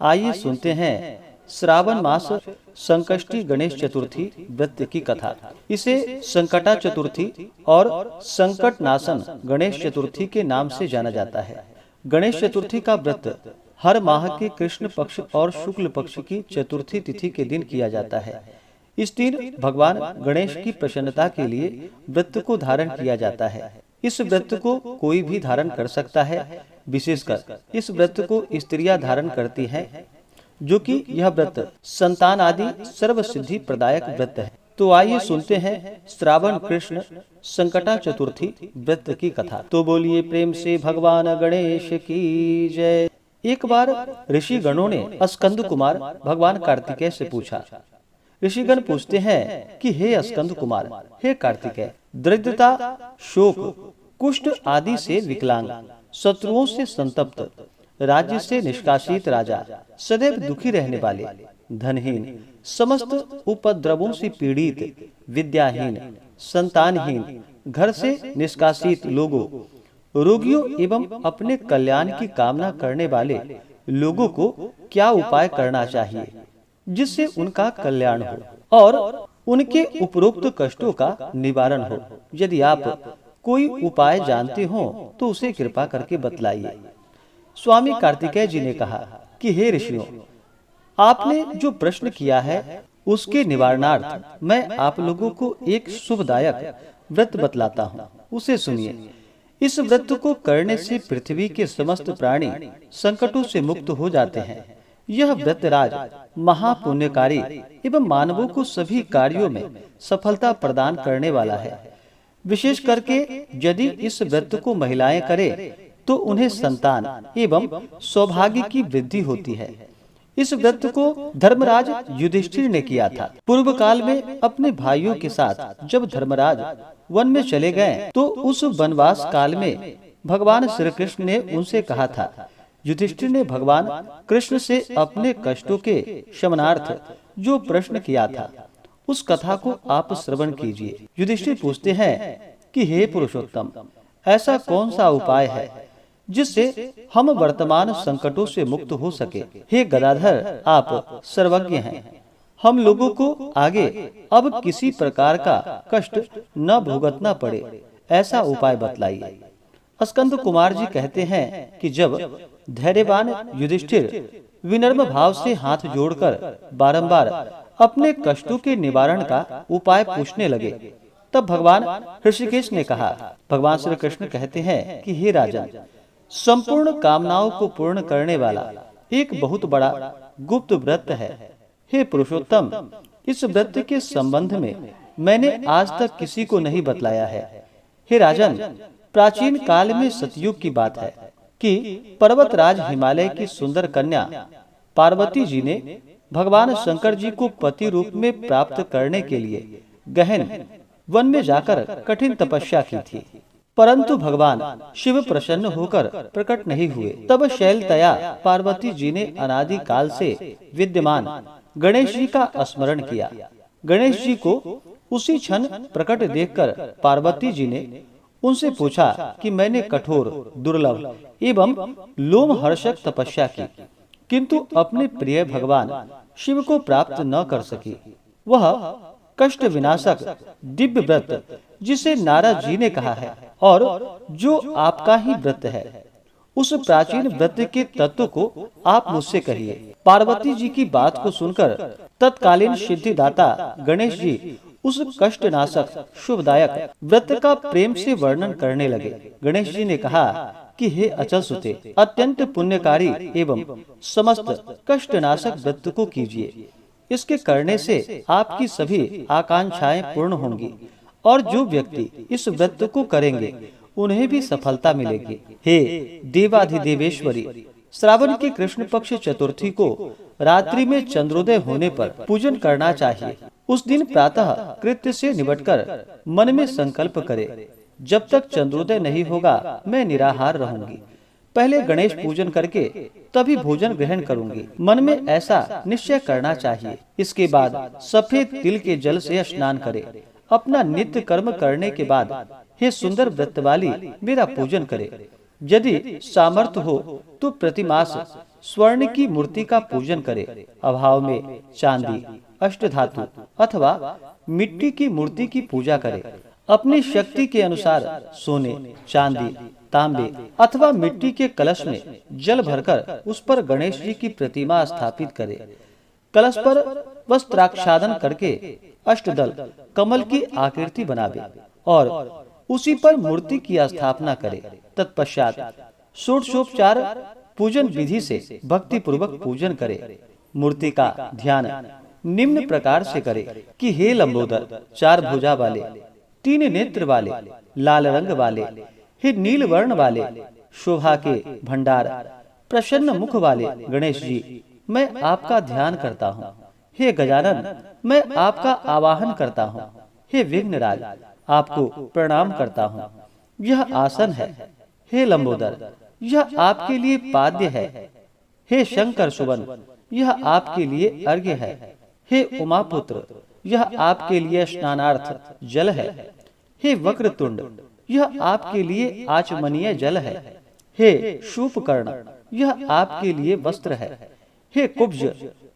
आइए सुनते हैं श्रावण मास संकष्टी गणेश चतुर्थी व्रत की कथा। इसे संकटा चतुर्थी और संकट नाशन गणेश चतुर्थी के नाम से जाना जाता है। गणेश चतुर्थी का व्रत हर माह के कृष्ण पक्ष और शुक्ल पक्ष की चतुर्थी तिथि के दिन किया जाता है। इस दिन भगवान गणेश की प्रसन्नता के लिए व्रत को धारण किया जाता है। इस व्रत को कोई भी धारण कर सकता है। विशेषकर इस व्रत को स्त्रियां धारण करती हैं, जो कि यह व्रत संतान आदि सर्व सिद्धि प्रदायक व्रत है। तो आइए सुनते हैं श्रावण कृष्ण संकटा चतुर्थी व्रत की कथा। तो बोलिए प्रेम से भगवान गणेश की जय। एक बार ऋषि गणों ने स्कंद कुमार भगवान कार्तिकेय से पूछा। ऋषिगण पूछते हैं कि हे स्कंद कुमार, हे कार्तिकेय, दरिद्रता, शोक, कुष्ठ आदि से विकलांग, शत्रुओं से संतप्त, राज्य से निष्कासित राजा, सदैव दुखी रहने वाले, धनहीन, समस्त उपद्रवों से पीड़ित, विद्याहीन, संतानहीन, घर से निष्कासित लोगों, रोगियों एवं अपने कल्याण की कामना करने वाले लोगों को क्या उपाय करना चाहिए जिससे उनका कल्याण हो और उनके उपरोक्त कष्टों का निवारण हो। यदि आप कोई उपाय जानते हो तो उसे कृपा करके बतलाइए। स्वामी कार्तिकेय जी ने कहा कि हे ऋषियों, आपने जो प्रश्न किया है उसके निवारणार्थ मैं आप लोगों को एक शुभदायक व्रत बतलाता हूँ, उसे सुनिए। इस व्रत को करने से पृथ्वी के समस्त प्राणी संकटों से मुक्त हो जाते हैं। यह व्रत राज महापुण्यकारी एवं मानवों को सभी कार्यों में सफलता प्रदान करने वाला है। विशेष करके यदि इस व्रत को महिलाएं करें तो उन्हें संतान एवं सौभाग्य की वृद्धि होती है। इस व्रत को धर्मराज युधिष्ठिर ने किया था। पूर्व काल में अपने भाइयों के साथ जब धर्मराज वन में चले गए तो उस वनवास काल में भगवान श्री कृष्ण ने उनसे कहा था। युधिष्ठिर ने भगवान कृष्ण से अपने कष्टों के शमनार्थ जो प्रश्न किया था उस कथा को आप श्रवण कीजिए। युधिष्ठिर पूछते हैं कि हे पुरुषोत्तम, ऐसा कौन सा उपाय है जिससे हम वर्तमान संकटों से मुक्त हो सके। हे गदाधर, आप सर्वज्ञ हैं। हम लोगों को आगे अब किसी प्रकार का कष्ट न भुगतना पड़े, ऐसा उपाय बतलाइए। स्कंद कुमार जी कहते हैं कि जब धैर्यवान युधिष्ठिर विनम्र भाव से हाथ जोड़कर बारंबार अपने कष्टों के निवारण का उपाय पूछने लगे, तब भगवान ऋषिकेश ने कहा। भगवान श्री कृष्ण कहते हैं कि हे राजन, संपूर्ण कामनाओं को पूर्ण करने वाला एक बहुत बड़ा गुप्त व्रत है। हे पुरुषोत्तम, इस व्रत के संबंध में मैंने आज तक किसी को नहीं बतलाया है। हे राजन, प्राचीन काल में सतयुग की बात है कि पर्वतराज हिमालय की सुंदर कन्या पार्वती जी ने भगवान शंकर जी को पति रूप में प्राप्त करने के लिए गहन वन में जाकर कठिन तपस्या की थी, परंतु भगवान शिव प्रसन्न होकर प्रकट नहीं हुए। तब शैलतया पार्वती जी ने अनादि काल से विद्यमान गणेश जी का स्मरण किया। गणेश जी को उसी क्षण प्रकट देखकर पार्वती जी ने उनसे पूछा कि मैंने कठोर, दुर्लभ एवं लोमहर्षक तपस्या की, किंतु अपने प्रिय भगवान शिव को प्राप्त न कर सकी। वह कष्ट विनाशक दिव्य व्रत जिसे नारद जी ने कहा है और जो आपका ही व्रत है, उस प्राचीन व्रत के तत्व को आप मुझसे कहिए। पार्वती जी की बात को सुनकर तत्कालीन सिद्धिदाता गणेश जी उस कष्ट नाशक शुभदायक व्रत का प्रेम से वर्णन करने लगे। गणेश जी ने कहा कि हे अचल सुते, अत्यंत पुण्यकारी एवं समस्त कष्ट नाशक व्रत को कीजिए। इसके करने से आपकी सभी आकांक्षाएं पूर्ण होंगी और जो व्यक्ति इस व्रत को करेंगे उन्हें भी सफलता मिलेगी। हे देवाधिदेवेश्वरी, श्रावण के कृष्ण पक्ष चतुर्थी को रात्रि में चंद्रोदय होने पर पूजन करना चाहिए। उस दिन प्रातः कृत्य से निपटकर मन में संकल्प करे, जब तक चंद्रोदय नहीं होगा मैं निराहार रहूंगी। पहले गणेश पूजन करके तभी भोजन ग्रहण करूंगी। मन में ऐसा निश्चय करना चाहिए। इसके बाद सफेद तिल के जल से स्नान करे। अपना नित्य कर्म करने के बाद हे सुंदर व्रत वाली मेरा पूजन करे। यदि सामर्थ्य हो तो प्रतिमास स्वर्ण की मूर्ति का पूजन करे। अभाव में चांदी, अष्टधातु अथवा मिट्टी की मूर्ति की पूजा करे। अपनी शक्ति के अनुसार सोने, चांदी, तांबे अथवा मिट्टी के कलश में जल भरकर उस पर गणेश जी की प्रतिमा स्थापित करे। कलश पर वस्त्राच्छादन करके अष्टदल कमल की आकृति बनावे और उसी पर मूर्ति की स्थापना करे। तत्पश्चात षोडशोपचार पूजन विधि से भक्ति पूर्वक पूजन करे। मूर्ति का ध्यान निम्न प्रकार से करे कि हे लंबोदर, चार भुजा वाले, तीन नेत्र वाले, लाल रंग वाले, हे नील वर्ण वाले, शोभा के भंडार, प्रसन्न मुख वाले गणेश जी, मैं आपका ध्यान करता हूँ। हे गजानन, मैं आपका आवाहन करता हूँ। हे विघ्नराज, आपको प्रणाम करता हूँ। यह आसन है। हे लंबोदर, यह आपके लिए पाद्य है। हे शंकर सुवन, यह आपके लिए अर्घ्य है। हे उमापुत्र, यह आपके लिए स्नानार्थ जल है। हे वक्रतुंड, यह आपके लिए आचमनीय जल है। हे शूपकर्ण, यह आपके लिए वस्त्र है। हे कुब्ज,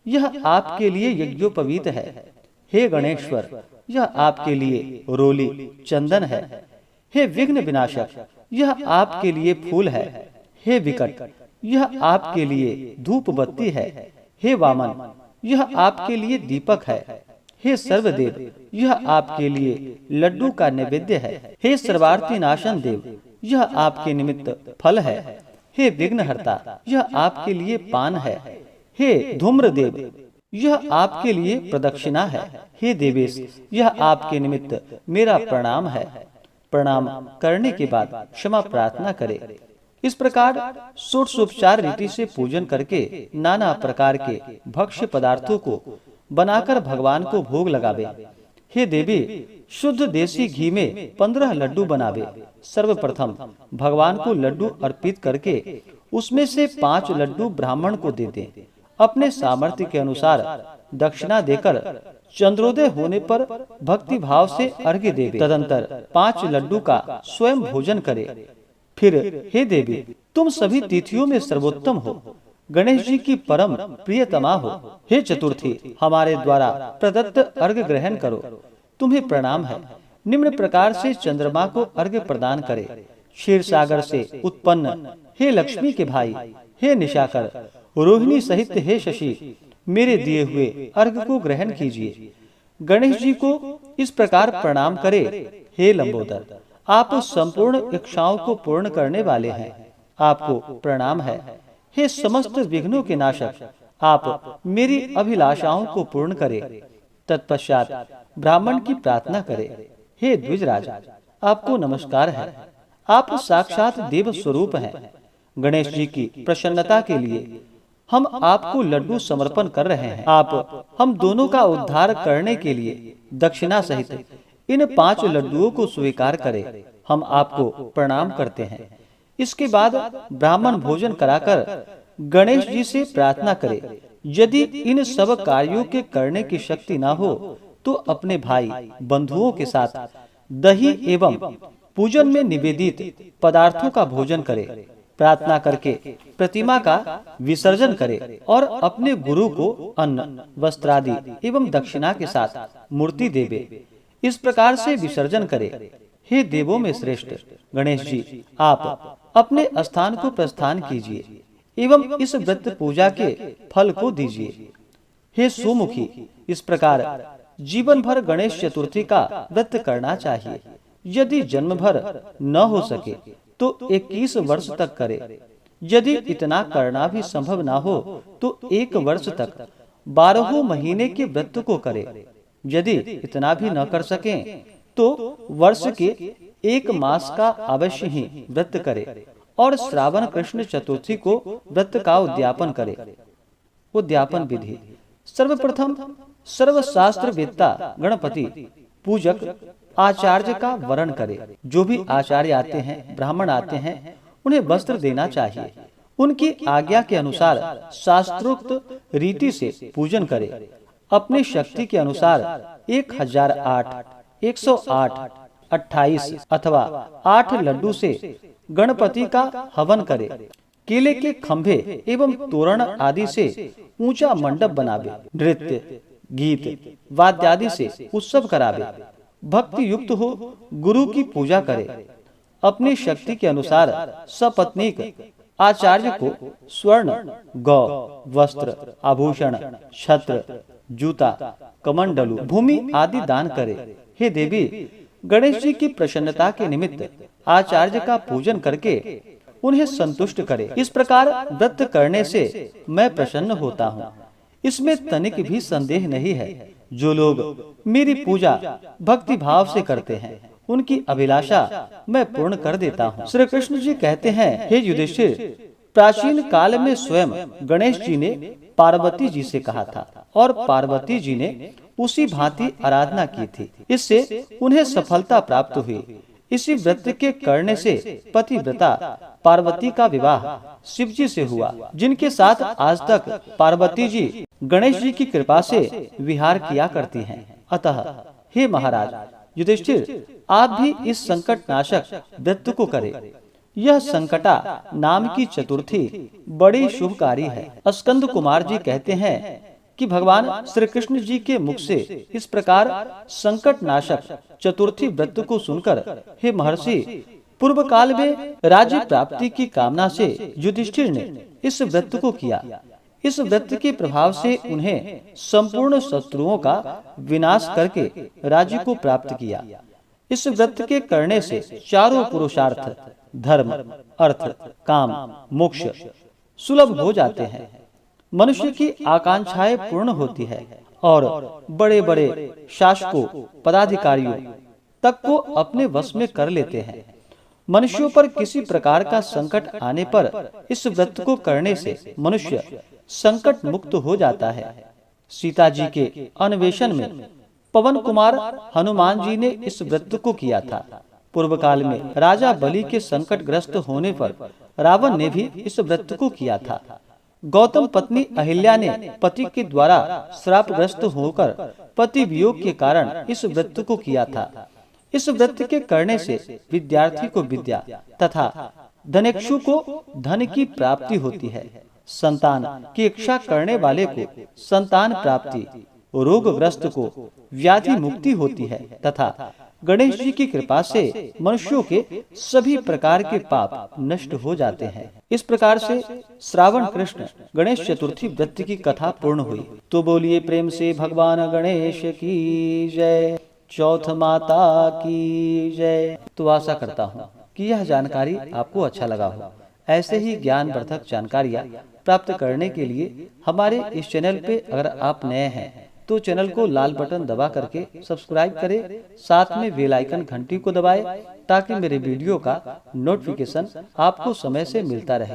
यह आपके लिए यज्ञोपवीत है। हे गणेश्वर, यह आपके लिए रोली चंदन है। हे विघ्न विनाशक, यह आपके लिए फूल है। हे विकट, यह आपके लिए धूप बत्ती है। हे वामन, यह आपके लिए दीपक है। हे सर्वदेव, यह आपके लिए लड्डू का नैवेद्य है। हे सर्वार्थी नाशन देव, यह आपके निमित्त फल है। हे विघ्नहर्ता, यह आपके लिए पान है। हे धूम्रदेव, यह आपके लिए प्रदक्षिणा है। हे देवेश, यह आपके निमित्त मेरा प्रणाम है। प्रणाम करने के बाद क्षमा प्रार्थना करे। इस प्रकार षोडशोपचार रीति से पूजन करके नाना प्रकार के भक्ष्य पदार्थों को बनाकर भगवान को भोग लगावे। हे देवी, शुद्ध देसी घी में 15 लड्डू बनावे। सर्वप्रथम भगवान को लड्डू अर्पित करके उसमें से 5 लड्डू ब्राह्मण को दे दे। अपने सामर्थ्य के अनुसार दक्षिणा देकर चंद्रोदय होने पर भक्ति भाव से अर्घ्य देवे। तदंतर 5 लड्डू का स्वयं भोजन करे। फिर हे देवी, तुम सभी तिथियों में सर्वोत्तम हो, गणेश जी की परम प्रियतमा हो। हे चतुर्थी, हमारे द्वारा प्रदत्त अर्घ्य ग्रहण करो, तुम्हें प्रणाम है। निम्न प्रकार से चंद्रमा को अर्घ्य प्रदान करे। क्षीर सागर से उत्पन्न हे लक्ष्मी के भाई, हे निशाकर, रोहिणी सहित हे शशि, मेरे दिए हुए अर्घ्य को ग्रहण कीजिए। गणेश जी को इस प्रकार प्रणाम करे। हे लंबोदर, आप संपूर्ण इच्छाओं को पूर्ण करने वाले हैं, आपको प्रणाम है। हे समस्त विघ्नों के नाशक, आप मेरी अभिलाषाओं को पूर्ण करे। तत्पश्चात ब्राह्मण की प्रार्थना करे। हे द्विजराज, आपको नमस्कार है। आप साक्षात देव स्वरूप हैं। गणेश जी की प्रसन्नता के लिए हम आपको लड्डू समर्पण कर रहे हैं। आप हम दोनों का उद्धार करने के लिए दक्षिणा सहित इन 5 लड्डुओं को स्वीकार करें। हम आपको प्रणाम करते हैं। इसके बाद ब्राह्मण भोजन कराकर गणेश जी से प्रार्थना करे। यदि इन सब कार्यों के करने की शक्ति न हो तो अपने भाई बंधुओं के साथ दही एवं पूजन में निवेदित पदार्थों का भोजन करे। प्रार्थना करके प्रतिमा का विसर्जन करे और अपने गुरु को अन्न, वस्त्रादि एवं दक्षिणा के साथ मूर्ति देवे। इस प्रकार से विसर्जन करे। हे देवों में श्रेष्ठ गणेश जी, आप अपने स्थान को प्रस्थान कीजिए एवं इस व्रत पूजा के फल को दीजिए। हे सुमुखी, इस प्रकार जीवन भर गणेश चतुर्थी का व्रत करना चाहिए। यदि जन्म भर न हो सके तो 21 वर्ष तक करे। यदि इतना करना भी संभव ना हो तो 1 वर्ष तक 12 महीने के व्रत को करे। यदि इतना भी न कर सके तो वर्ष के 1 मास का अवश्य ही व्रत करे और श्रावण कृष्ण चतुर्थी को व्रत का उद्यापन करे। उद्यापन विधि: सर्वप्रथम सर्वशास्त्र वेत्ता गणपति पूजक आचार्य का वरण करे। जो भी आचार्य आते हैं, ब्राह्मण आते हैं, उन्हें वस्त्र देना चाहिए। उनकी आज्ञा के अनुसार शास्त्रोक्त रीति से पूजन करे। अपनी शक्ति के अनुसार 1008, 108, 28 अथवा 8 लड्डू से गणपति का हवन करे। केले के खंभे एवं तोरण आदि से ऊंचा मंडप बनावे, नृत्य गीत वाद्यादि से उत्सव करावे, भक्ति युक्त हो गुरु की पूजा करे, अपनी शक्ति के अनुसार सपत्नीक आचार्य को स्वर्ण, गौ, वस्त्र, आभूषण, छत्र, जूता, कमंडलू, भूमि आदि दान करे। हे देवी, गणेश जी की प्रसन्नता के निमित्त आचार्य का पूजन करके उन्हें संतुष्ट करे। इस प्रकार व्रत करने से मैं प्रसन्न होता हूँ, इसमें तनिक भी संदेह नहीं है। जो लोग मेरी पूजा भक्ति भाव से करते हैं, उनकी अभिलाषा मैं पूर्ण कर देता हूँ। श्री कृष्ण जी कहते हैं, हे युधिष्ठिर, प्राचीन काल में स्वयं गणेश जी ने पार्वती जी से कहा था और पार्वती जी ने उसी भांति आराधना की थी। इससे उन्हें सफलता प्राप्त हुई। इसी व्रत के करने से पतिव्रता पार्वती का विवाह शिव जी से हुआ, जिनके साथ आज तक पार्वती जी गणेश जी की कृपा से विहार किया करती हैं। अतः हे महाराज युधिष्ठिर, आप भी इस संकट नाशक व्रत को करें। यह संकटा नाम की चतुर्थी बड़ी शुभकारी है। स्कंद कुमार जी कहते हैं कि भगवान श्री कृष्ण जी के मुख से इस प्रकार संकट नाशक चतुर्थी व्रत को सुनकर, हे महर्षि, पूर्व काल में राज्य प्राप्ति की कामना से युधिष्ठिर ने इस व्रत को किया। इस व्रत के प्रभाव से उन्हें संपूर्ण शत्रुओं का विनाश करके राज्य को प्राप्त किया। इस व्रत के करने से चारों पुरुषार्थ धर्म, अर्थ, काम, मोक्ष सुलभ हो जाते हैं। मनुष्य की आकांक्षाएं पूर्ण होती है और बड़े बड़े शासकों, पदाधिकारियों तक को अपने वश में कर लेते हैं। मनुष्यों पर किसी प्रकार का संकट आने पर इस व्रत को करने से मनुष्य संकट मुक्त हो जाता है। सीता जी के अन्वेषण में पवन कुमार हनुमान जी ने इस व्रत को किया था। पूर्व काल में राजा बलि के संकटग्रस्त होने पर रावण ने भी इस व्रत को किया था। गौतम पत्नी अहिल्या ने पति के द्वारा श्रापग्रस्त होकर पति वियोग के कारण इस व्रत को किया था। इस व्रत के करने से विद्यार्थी को विद्या तथा धनेक्षु को धन की प्राप्ति होती है। संतान की इच्छा करने वाले को संतान प्राप्ति, रोगग्रस्त को व्याधि मुक्ति होती है तथा गणेश जी की कृपा से मनुष्यों के सभी प्रकार के पाप नष्ट हो जाते हैं। इस प्रकार से श्रावण कृष्ण गणेश चतुर्थी व्रत की कथा पूर्ण हुई। तो बोलिए प्रेम से भगवान गणेश की जय, चौथ माता की जय। तो आशा करता हूँ कि यह जानकारी आपको अच्छा लगा हो। ऐसे ही ज्ञानवर्धक जानकारियाँ प्राप्त करने के लिए हमारे इस चैनल पे अगर आप नए हैं तो चैनल को लाल बटन दबा करके सब्सक्राइब करें, साथ में बेल आइकन घंटी को दबाएं ताकि मेरे वीडियो का नोटिफिकेशन आपको समय से मिलता रहे।